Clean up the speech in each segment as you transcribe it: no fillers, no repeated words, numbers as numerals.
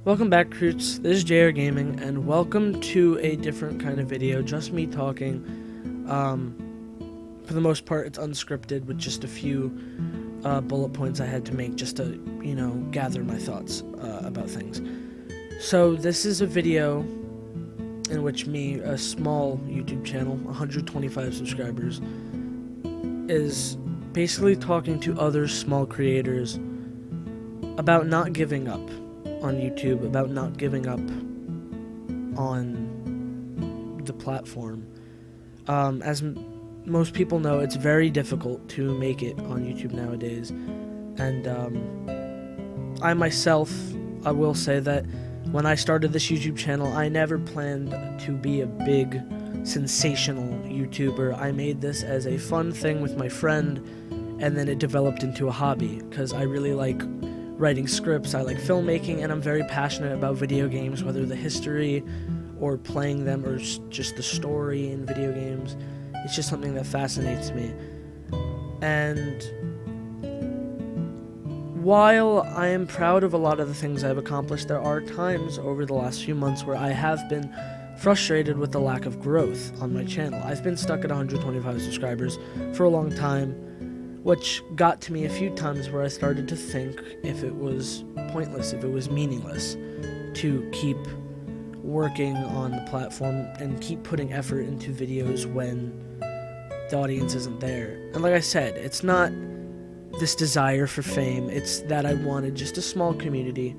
Welcome back, Croots. This is JR Gaming, and welcome to a different kind of video. Just me talking. For the most part, it's unscripted with just a few bullet points I had to make just to, gather my thoughts about things. So this is a video in which me, a small YouTube channel, 125 subscribers, is basically talking to other small creators about not giving up on YouTube, about not giving up on the platform. As most people know, it's very difficult to make it on YouTube nowadays, and I myself, I will say that when I started this YouTube channel, I never planned to be a big, sensational YouTuber. I made this as a fun thing with my friend, and then it developed into a hobby, because I really like writing scripts, I like filmmaking, and I'm very passionate about video games, whether the history or playing them or just the story in video games. It's just something that fascinates me. And while I am proud of a lot of the things I've accomplished, there are times over the last few months where I have been frustrated with the lack of growth on my channel. I've been stuck at 125 subscribers for a long time, which got to me a few times where I started to think if it was pointless, if it was meaningless to keep working on the platform and keep putting effort into videos when the audience isn't there. And like I said, it's not this desire for fame, it's that I wanted just a small community,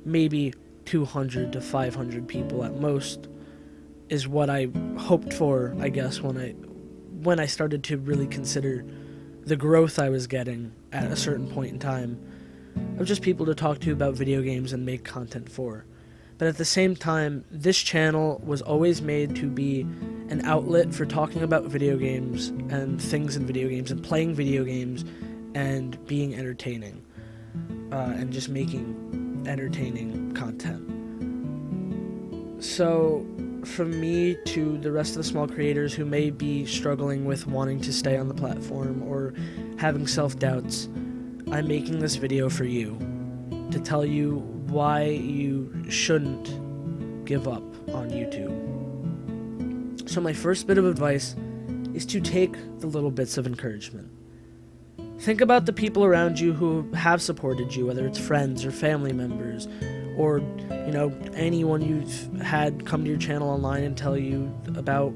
maybe 200 to 500 people at most, is what I hoped for, I guess, when I started to really consider the growth I was getting at a certain point in time of just people to talk to about video games and make content for. But at the same time, this channel was always made to be an outlet for talking about video games and things in video games and playing video games and being entertaining and just making entertaining content. So from me to the rest of the small creators who may be struggling with wanting to stay on the platform or having self-doubts, I'm making this video for you, to tell you why you shouldn't give up on YouTube. So my first bit of advice is to take the little bits of encouragement. Think about the people around you who have supported you, whether it's friends or family members, or anyone you've had come to your channel online and tell you about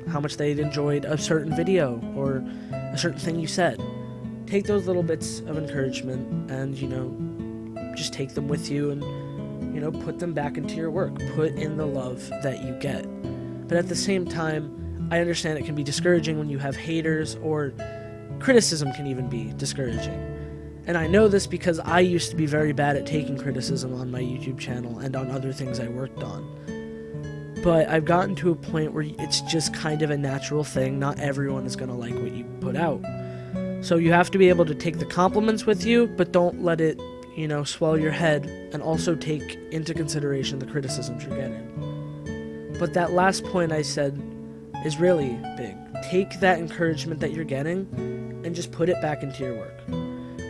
how much they'd enjoyed a certain video or a certain thing you said. Take those little bits of encouragement and, just take them with you and, put them back into your work. Put in the love that you get. But at the same time, I understand it can be discouraging when you have haters, or criticism can even be discouraging. And I know this because I used to be very bad at taking criticism on my YouTube channel and on other things I worked on. But I've gotten to a point where it's just kind of a natural thing. Not everyone is going to like what you put out. So you have to be able to take the compliments with you, but don't let it, swell your head, and also take into consideration the criticisms you're getting. But that last point I said is really big. Take that encouragement that you're getting and just put it back into your work.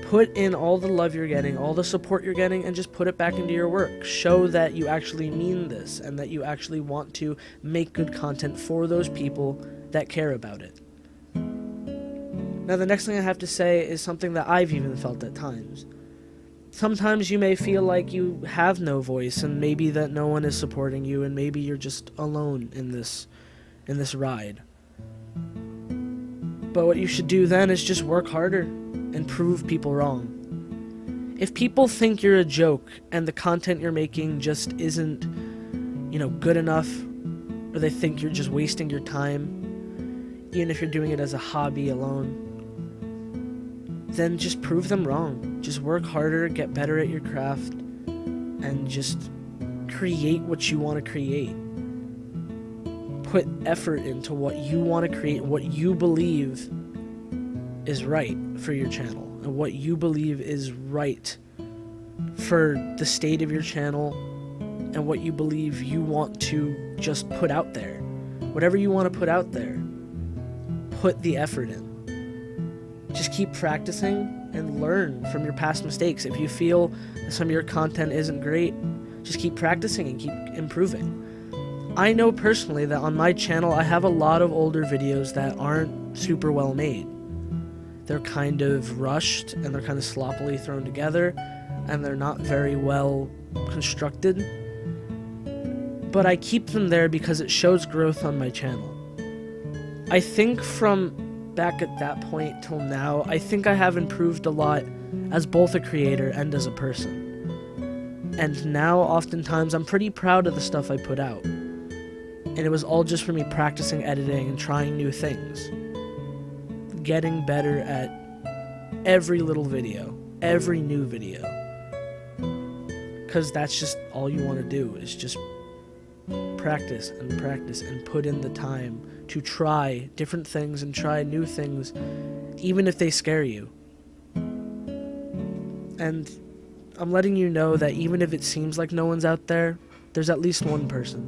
Put in all the love you're getting, all the support you're getting, and just put it back into your work. Show that you actually mean this and that you actually want to make good content for those people that care about it. Now, the next thing I have to say is something that I've even felt at times. Sometimes you may feel like you have no voice, and maybe that no one is supporting you, and maybe you're just alone in this ride. But what you should do then is just work harder and prove people wrong. If people think you're a joke and the content you're making just isn't, good enough, or they think you're just wasting your time, even if you're doing it as a hobby alone, then just prove them wrong. Just work harder, get better at your craft, and just create what you want to create. Put effort into what you want to create, what you believe is right for your channel, and what you believe is right for the state of your channel, and what you believe you want to just put out there. Whatever you want to put out there, put the effort in. Just keep practicing and learn from your past mistakes. If you feel some of your content isn't great, Just keep practicing and keep improving. I know personally that on my channel I have a lot of older videos that aren't super well made. They're kind of rushed and they're kind of sloppily thrown together and they're not very well constructed. But I keep them there because it shows growth on my channel. I think from back at that point till now, I think I have improved a lot as both a creator and as a person. And now, oftentimes, I'm pretty proud of the stuff I put out. And it was all just for me practicing editing and trying new things. Getting better at every little video, every new video. Because that's just all you want to do, is just practice and put in the time to try different things and try new things, even if they scare you. And I'm letting you know that even if it seems like no one's out there, there's at least one person.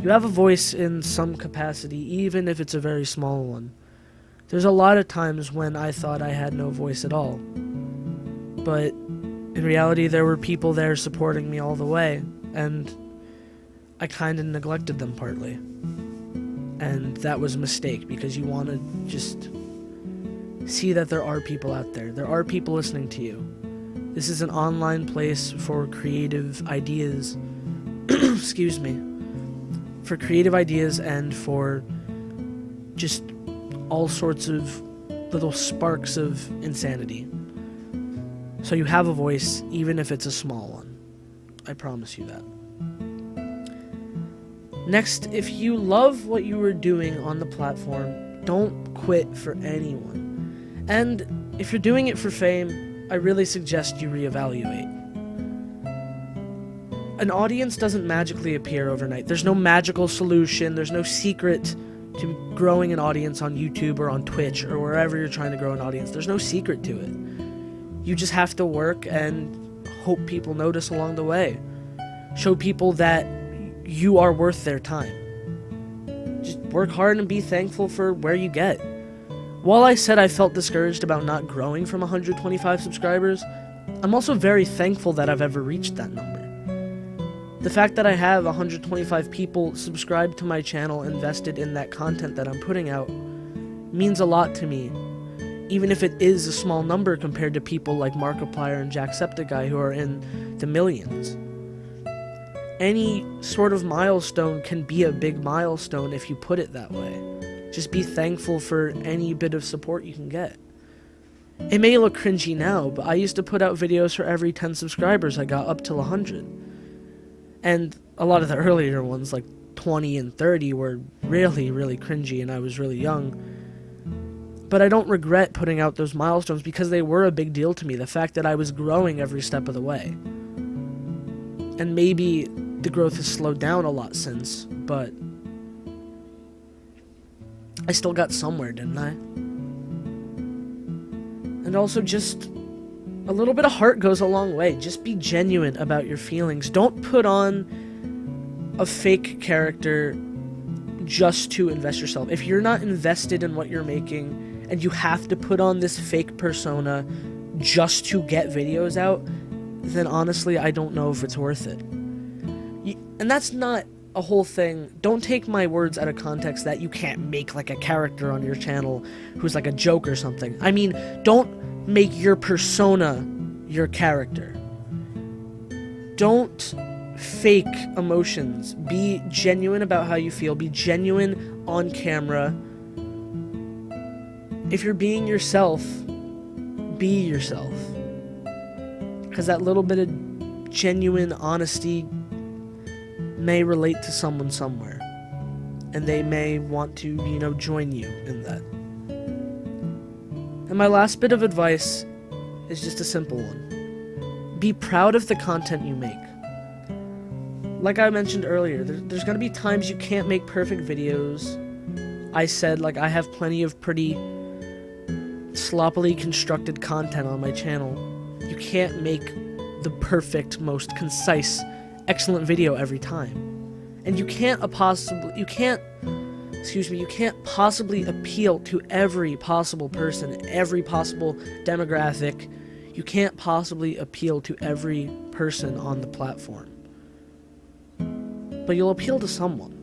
You have a voice in some capacity, even if it's a very small one. There's a lot of times when I thought I had no voice at all. But in reality, there were people there supporting me all the way, and I kind of neglected them partly. And that was a mistake, because you want to just see that there are people out there. There are people listening to you. This is an online place for creative ideas. Excuse me. For creative ideas and for just all sorts of little sparks of insanity. So you have a voice, even if it's a small one. I promise you that. Next, if you love what you are doing on the platform, don't quit for anyone. And if you're doing it for fame, I really suggest you reevaluate. An audience doesn't magically appear overnight. There's no magical solution. There's no secret to growing an audience on YouTube or on Twitch or wherever you're trying to grow an audience. There's no secret to it. You just have to work and hope people notice along the way. Show people that you are worth their time. Just work hard and be thankful for where you get. While I said I felt discouraged about not growing from 125 subscribers, I'm also very thankful that I've ever reached that number. The fact that I have 125 people subscribed to my channel invested in that content that I'm putting out means a lot to me, even if it is a small number compared to people like Markiplier and Jacksepticeye who are in the millions. Any sort of milestone can be a big milestone if you put it that way. Just be thankful for any bit of support you can get. It may look cringy now, but I used to put out videos for every 10 subscribers I got up till 100. And a lot of the earlier ones, like 20 and 30, were really, really cringy and I was really young. But I don't regret putting out those milestones because they were a big deal to me. The fact that I was growing every step of the way. And maybe the growth has slowed down a lot since, but I still got somewhere, didn't I? And also just a little bit of heart goes a long way. Just be genuine about your feelings. Don't put on a fake character just to invest yourself. If you're not invested in what you're making and you have to put on this fake persona just to get videos out, then honestly, I don't know if it's worth it. And that's not a whole thing. Don't take my words out of context that you can't make like a character on your channel who's like a joke or something. I mean, don't make your persona your character. Don't fake emotions. Be genuine about how you feel. Be genuine on camera. If you're being yourself, be yourself. Because that little bit of genuine honesty may relate to someone somewhere. And they may want to, join you in that. And my last bit of advice is just a simple one. Be proud of the content you make. Like I mentioned earlier, there's gonna be times you can't make perfect videos. I said, I have plenty of pretty sloppily constructed content on my channel. You can't make the perfect, most concise, excellent video every time. And you can't possibly appeal to every possible person, every possible demographic. You can't possibly appeal to every person on the platform. but you'll appeal to someone.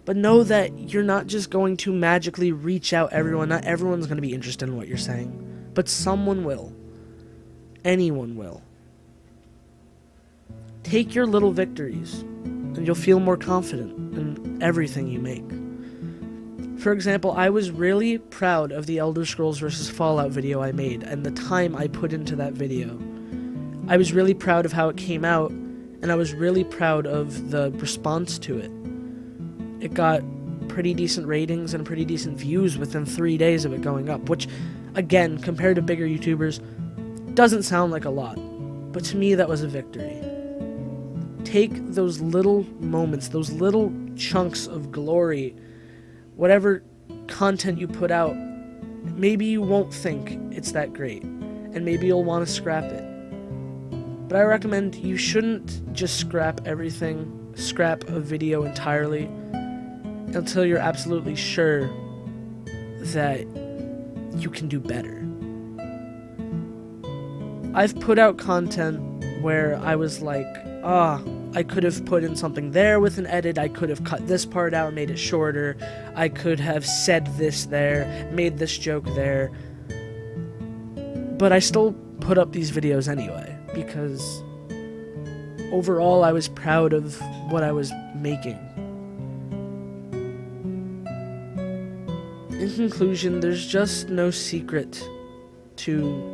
But know that you're not just going to magically reach out everyone. Not everyone's going to be interested in what you're saying, but someone will. Anyone will. Take your little victories, and you'll feel more confident in everything you make. For example, I was really proud of the Elder Scrolls vs. Fallout video I made, and the time I put into that video. I was really proud of how it came out, and I was really proud of the response to it. It got pretty decent ratings and pretty decent views within 3 days of it going up, which, again, compared to bigger YouTubers, doesn't sound like a lot, but to me that was a victory. Take those little moments, those little chunks of glory, whatever content you put out, maybe you won't think it's that great, and maybe you'll want to scrap it. But I recommend you shouldn't just scrap everything, scrap a video entirely, until you're absolutely sure that you can do better. I've put out content where I was like, I could have put in something there with an edit, I could have cut this part out and made it shorter, I could have said this there, made this joke there, but I still put up these videos anyway, because overall I was proud of what I was making. In conclusion, there's just no secret to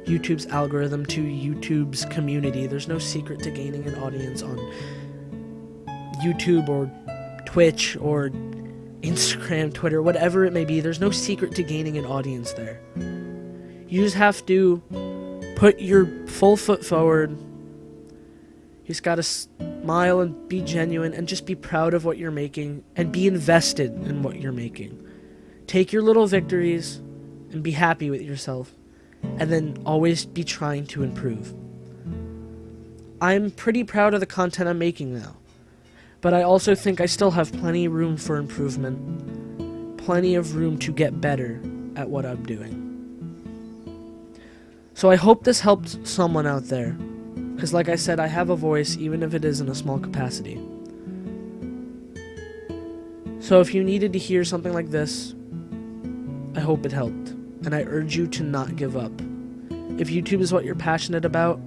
YouTube's algorithm, to YouTube's community. There's no secret to gaining an audience on YouTube or Twitch or Instagram, Twitter, whatever it may be. There's no secret to gaining an audience there. You just have to put your full foot forward. You just gotta smile and be genuine and just be proud of what you're making and be invested in what you're making. Take your little victories and be happy with yourself. And then always be trying to improve. I'm pretty proud of the content I'm making now, but I also think I still have plenty of room for improvement, plenty of room to get better at what I'm doing. So I hope this helped someone out there, because like I said, I have a voice, even if it is in a small capacity. So if you needed to hear something like this, I hope it helped. And I urge you to not give up. If YouTube is what you're passionate about,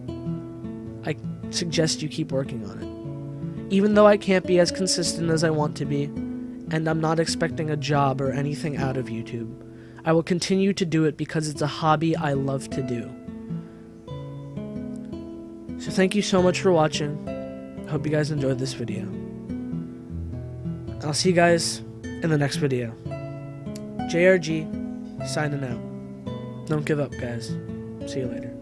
I suggest you keep working on it. Even though I can't be as consistent as I want to be, and I'm not expecting a job or anything out of YouTube, I will continue to do it because it's a hobby I love to do. So thank you so much for watching. I hope you guys enjoyed this video. I'll see you guys in the next video. JRG, signing out. Don't give up, guys. See you later.